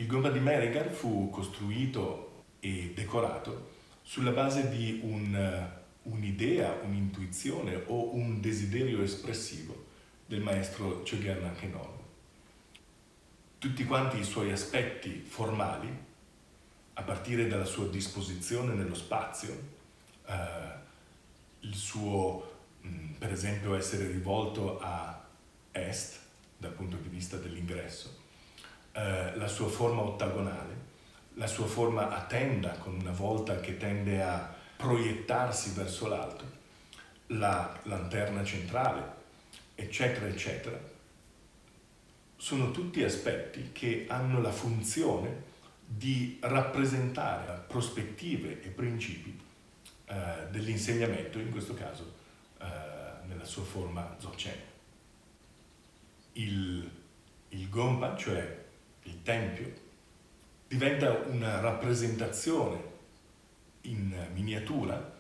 Il Gompa di Marigar fu costruito e decorato sulla base di un'idea, un'intuizione o un desiderio espressivo del maestro Chogyam Namkhen. Tutti quanti i suoi aspetti formali, a partire dalla sua disposizione nello spazio, il suo, per esempio, essere rivolto a est dal punto di vista dell'ingresso, la sua forma ottagonale, la sua forma a tenda con una volta che tende a proiettarsi verso l'alto, la lanterna centrale, eccetera, eccetera, sono tutti aspetti che hanno la funzione di rappresentare prospettive e principi dell'insegnamento, in questo caso nella sua forma Dzogchen. Il Gompa, cioè il tempio, diventa una rappresentazione in miniatura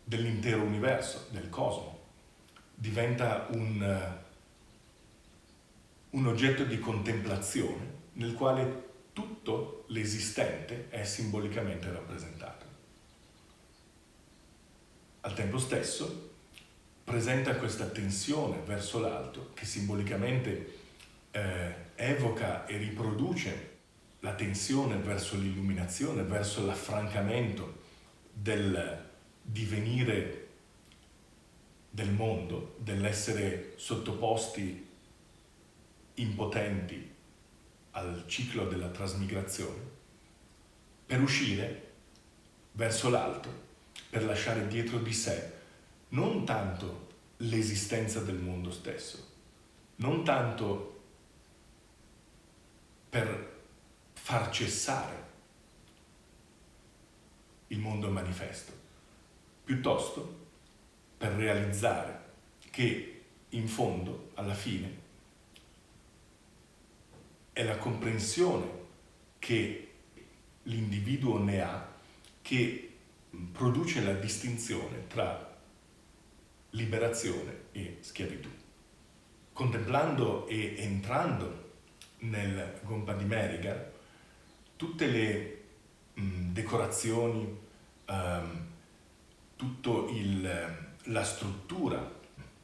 dell'intero universo, del cosmo. Diventa un oggetto di contemplazione nel quale tutto l'esistente è simbolicamente rappresentato. Al tempo stesso presenta questa tensione verso l'alto che simbolicamente evoca e riproduce la tensione verso l'illuminazione, verso l'affrancamento del divenire del mondo, dell'essere sottoposti impotenti al ciclo della trasmigrazione, per uscire verso l'alto, per lasciare dietro di sé non tanto l'esistenza del mondo stesso, non tanto per far cessare il mondo manifesto, piuttosto per realizzare che in fondo, alla fine, è la comprensione che l'individuo ne ha che produce la distinzione tra liberazione e schiavitù. Contemplando e entrando nel Gompa di Marigar, tutte le decorazioni, tutta la struttura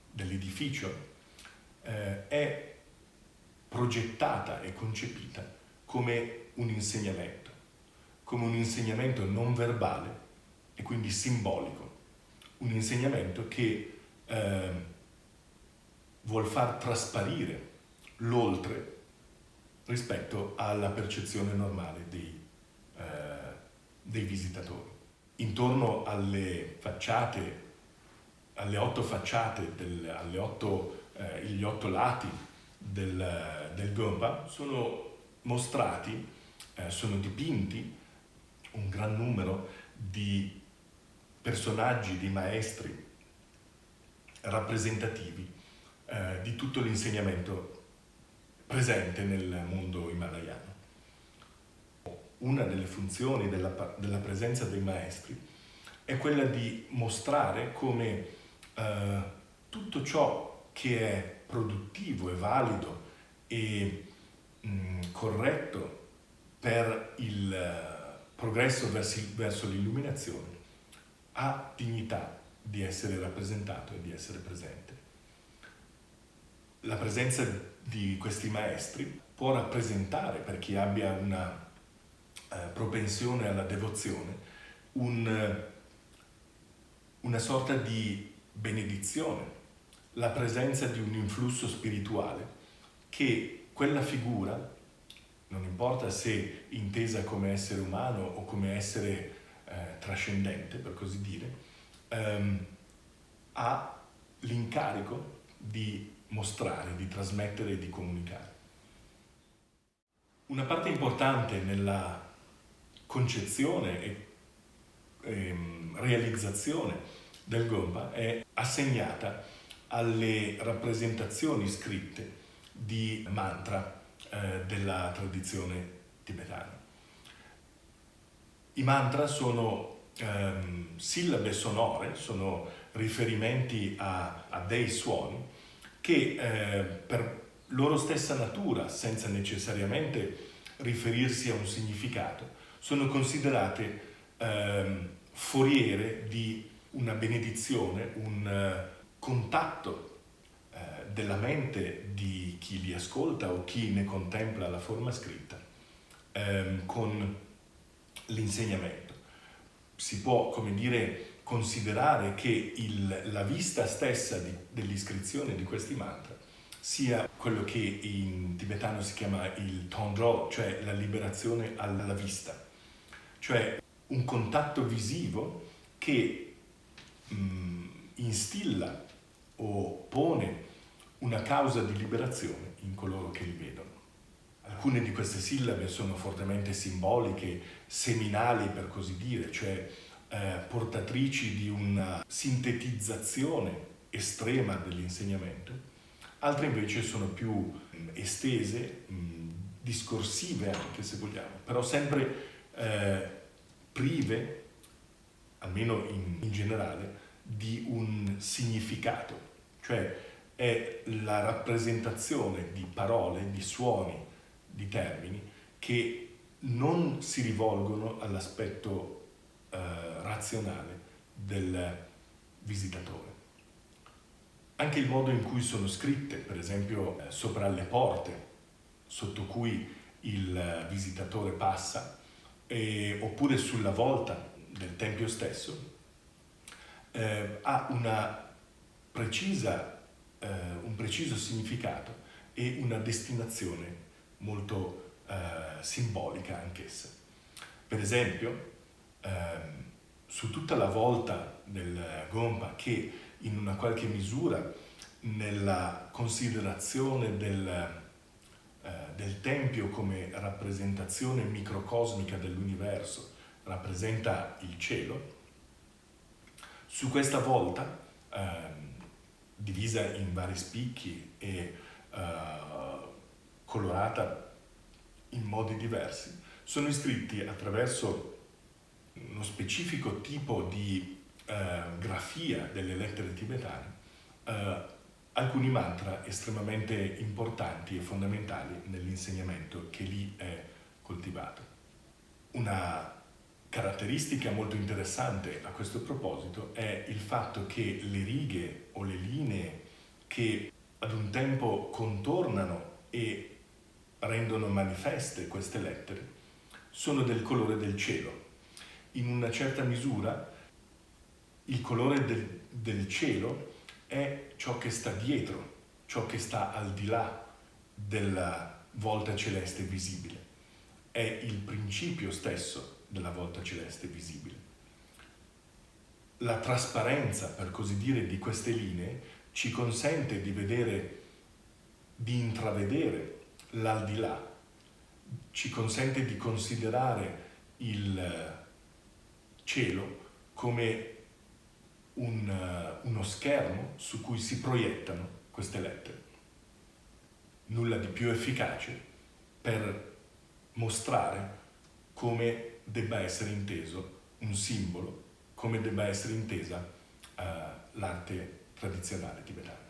dell'edificio è progettata e concepita come un insegnamento non verbale e quindi simbolico, un insegnamento che vuol far trasparire l'oltre rispetto alla percezione normale dei visitatori. Intorno alle facciate, alle 8 facciate, gli 8 lati del Gompa sono mostrati, sono dipinti un gran numero di personaggi, di maestri rappresentativi di tutto l'insegnamento presente nel mondo himalayano. Una delle funzioni della presenza dei maestri è quella di mostrare come tutto ciò che è produttivo e valido e corretto per il progresso verso l'illuminazione ha dignità di essere rappresentato e di essere presente. La presenza di questi maestri può rappresentare, per chi abbia una propensione alla devozione, una sorta di benedizione, la presenza di un influsso spirituale che quella figura, non importa se intesa come essere umano o come essere trascendente, per così dire, ha l'incarico di mostrare, di trasmettere e di comunicare. Una parte importante nella concezione e realizzazione del Gompa è assegnata alle rappresentazioni scritte di mantra della tradizione tibetana. I mantra sono sillabe sonore, sono riferimenti a dei suoni che per loro stessa natura, senza necessariamente riferirsi a un significato, sono considerate foriere di una benedizione, un contatto della mente di chi li ascolta o chi ne contempla la forma scritta con l'insegnamento. Si può, come dire, considerare che la vista stessa dell'iscrizione di questi mantra sia quello che in tibetano si chiama il tongro, cioè la liberazione alla vista, cioè un contatto visivo che instilla o pone una causa di liberazione in coloro che li vedono. Alcune di queste sillabe sono fortemente simboliche, seminali per così dire, cioè portatrici di una sintetizzazione estrema dell'insegnamento. Altre invece sono più estese, discorsive anche se vogliamo, però sempre prive, almeno in generale, di un significato, cioè è la rappresentazione di parole, di suoni, di termini che non si rivolgono all'aspetto razionale del visitatore. Anche il modo in cui sono scritte, per esempio sopra le porte sotto cui il visitatore passa, oppure sulla volta del tempio stesso, ha un preciso significato e una destinazione molto simbolica anch'essa. Per esempio, su tutta la volta del Gompa, che in una qualche misura nella considerazione del Tempio come rappresentazione microcosmica dell'universo rappresenta il cielo, su questa volta, divisa in vari spicchi e colorata in modi diversi, sono iscritti attraverso uno specifico tipo di grafia delle lettere tibetane alcuni mantra estremamente importanti e fondamentali nell'insegnamento che lì è coltivato. Una caratteristica molto interessante a questo proposito è il fatto che le righe o le linee che ad un tempo contornano e rendono manifeste queste lettere sono del colore del cielo. In una certa misura il colore del cielo è ciò che sta dietro, ciò che sta al di là della volta celeste visibile. È il principio stesso della volta celeste visibile. La trasparenza, per così dire, di queste linee ci consente di vedere, di intravedere l'aldilà, ci consente di considerare il cielo come uno schermo su cui si proiettano queste lettere. Nulla di più efficace per mostrare come debba essere inteso un simbolo, come debba essere intesa l'arte tradizionale tibetana.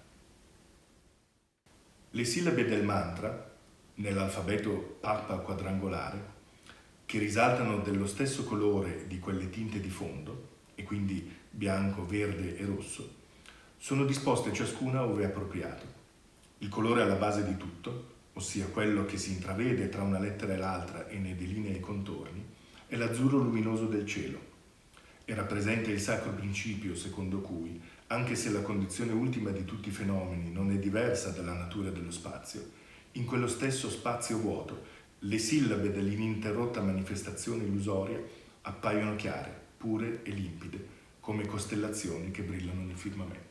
Le sillabe del mantra, nell'alfabeto Papa quadrangolare, che risaltano dello stesso colore di quelle tinte di fondo, e quindi bianco, verde e rosso, sono disposte ciascuna ove appropriato. Il colore alla base di tutto, ossia quello che si intravede tra una lettera e l'altra e ne delinea i contorni, è l'azzurro luminoso del cielo e rappresenta il sacro principio secondo cui, anche se la condizione ultima di tutti i fenomeni non è diversa dalla natura dello spazio, in quello stesso spazio vuoto le sillabe dell'ininterrotta manifestazione illusoria appaiono chiare, pure e limpide, come costellazioni che brillano nel firmamento.